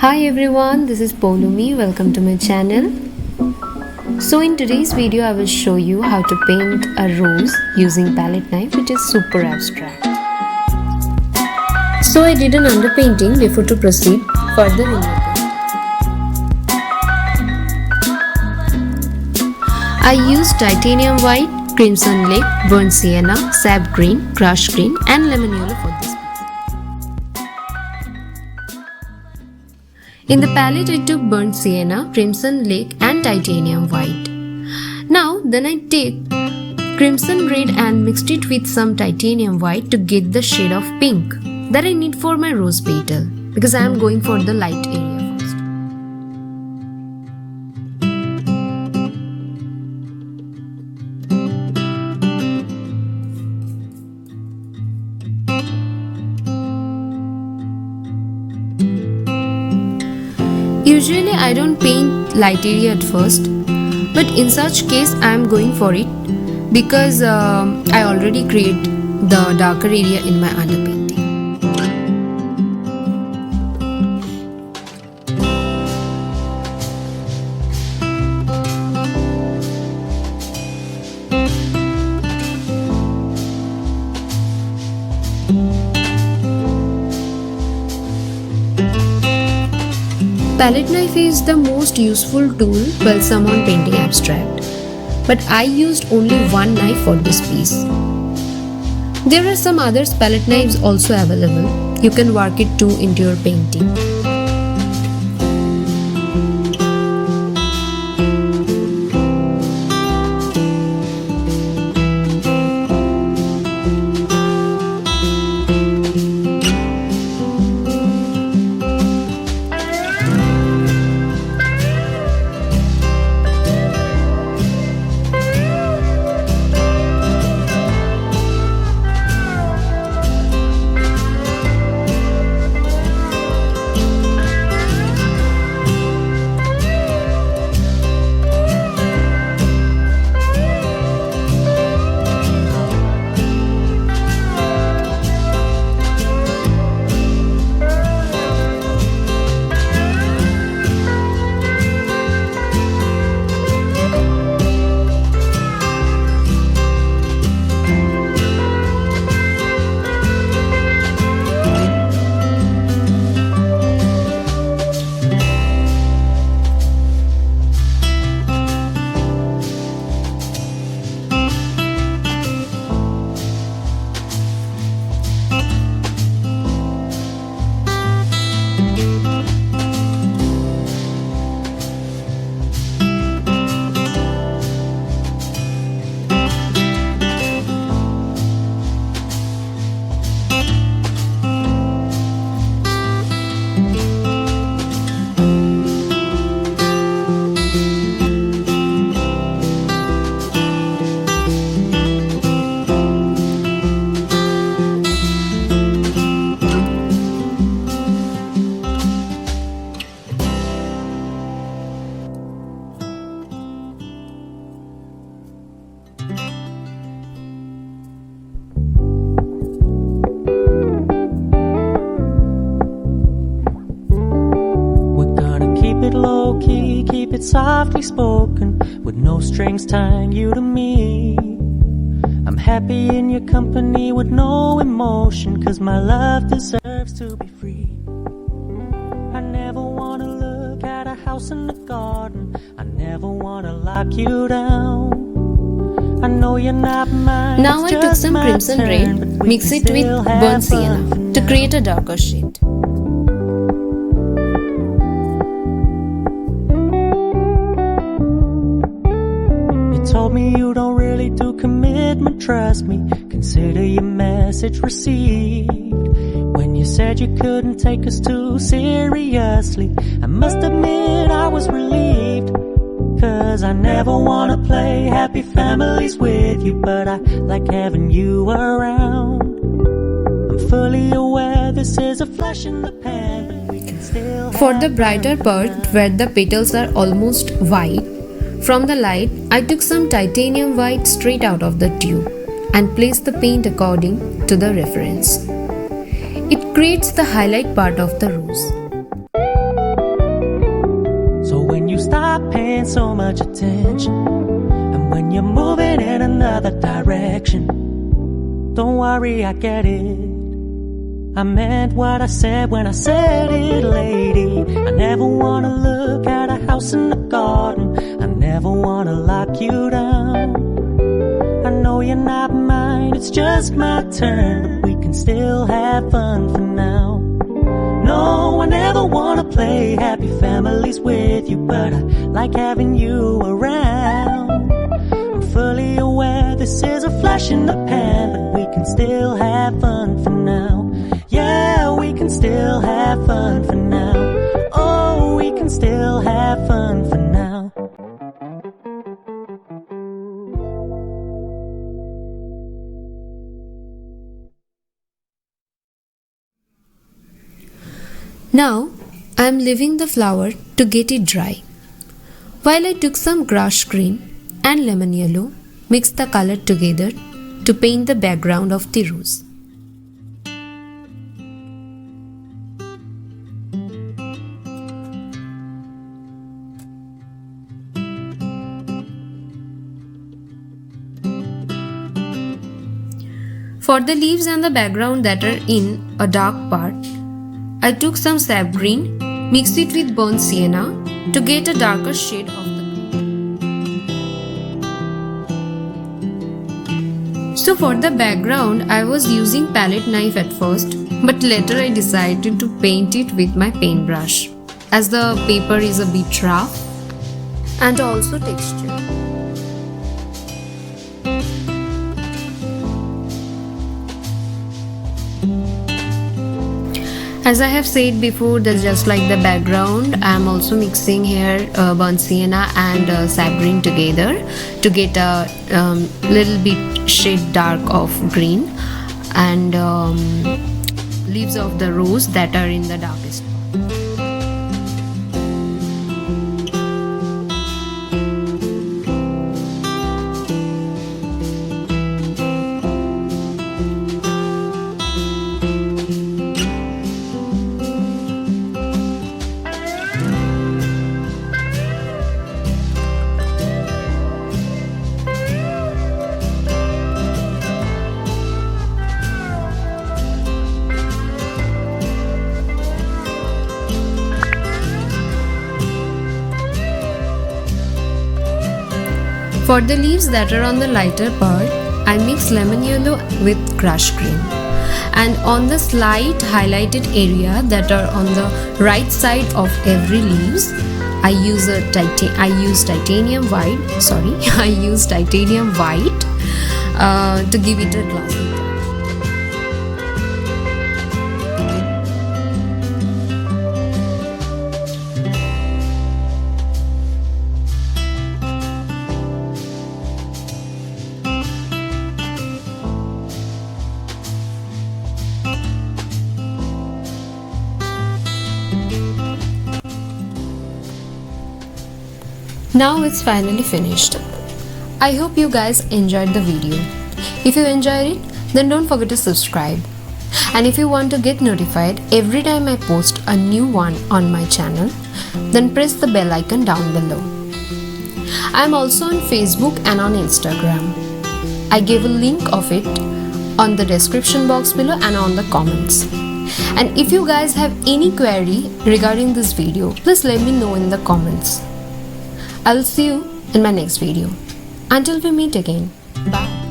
Hi everyone, this is Poulumi. Welcome to my channel. So in today's video I will show you how to paint a rose using palette knife, which is super abstract. So I did an underpainting before to proceed further in the paint. I used titanium white, crimson lake, burnt sienna, sap green, crushed green and lemon yellow for this. In the palette I took burnt sienna, crimson lake and titanium white. Now then I take crimson red and mixed it with some titanium white to get the shade of pink that I need for my rose petal, because I am going for the light area first. Usually I don't paint light area at first, but in such case I am going for it because I already create the darker area in my underpainting. Palette knife is the most useful tool while someone painting abstract, but I used only one knife for this piece. There are some other palette knives also available. You can work it too into your painting. Low-key, keep it softly spoken, with no strings tying you to me. I'm happy in your company with no emotion, 'cause my love deserves to be free. I never wanna look at a house in the garden, I never wanna lock you down. I know you're not mine. Now I took some crimson red, mix it with burnt sienna to create a darker shade. Told me you don't really do commitment, trust me, consider your message received. When you said you couldn't take us too seriously, I must admit I was relieved, 'cause I never wanna play happy families with you, but I like having you around. I'm fully aware this is a flash in the pan, but we can still. For the brighter part where the petals are almost white, from the light, I took some titanium white straight out of the tube and placed the paint according to the reference. It creates the highlight part of the rose. not paying so much attention. And when you're moving in another direction, don't worry, I get it. I meant what I said when I said it, lady. I never wanna look at a house in the garden. I never wanna lock you down. I know you're not mine, it's just my turn, but we can still have fun for now. No, I never wanna play happy families with you, but I like having you around. I'm fully aware this is a flash in the pan, but we can still have fun for now. Yeah, we can still have fun for now. Oh, we can still have fun for now. Now I am leaving the flower to get it dry. While I took some grass green and lemon yellow, mixed the color together to paint the background of the rose. For the leaves and the background that are in a dark part, I took some sap green, mixed it with burnt sienna to get a darker shade of the green. So for the background, I was using palette knife at first, but later I decided to paint it with my paintbrush, as the paper is a bit rough and also textured. As I have said before, that just like the background, I am also mixing here burnt sienna and sap green together to get a little bit shade dark of green and leaves of the rose that are in the darkest. For the leaves that are on the lighter part, I mix lemon yellow with crush green. And on the slight highlighted area that are on the right side of every leaves, I use titanium white to give it a glossy touch. Now it's finally finished. I hope you guys enjoyed the video. If you enjoyed it, then don't forget to subscribe. And if you want to get notified every time I post a new one on my channel, then press the bell icon down below. I am also on Facebook and on Instagram. I gave a link of it on the description box below and on the comments. And if you guys have any query regarding this video, please let me know in the comments. I'll see you in my next video. Until we meet again. Bye.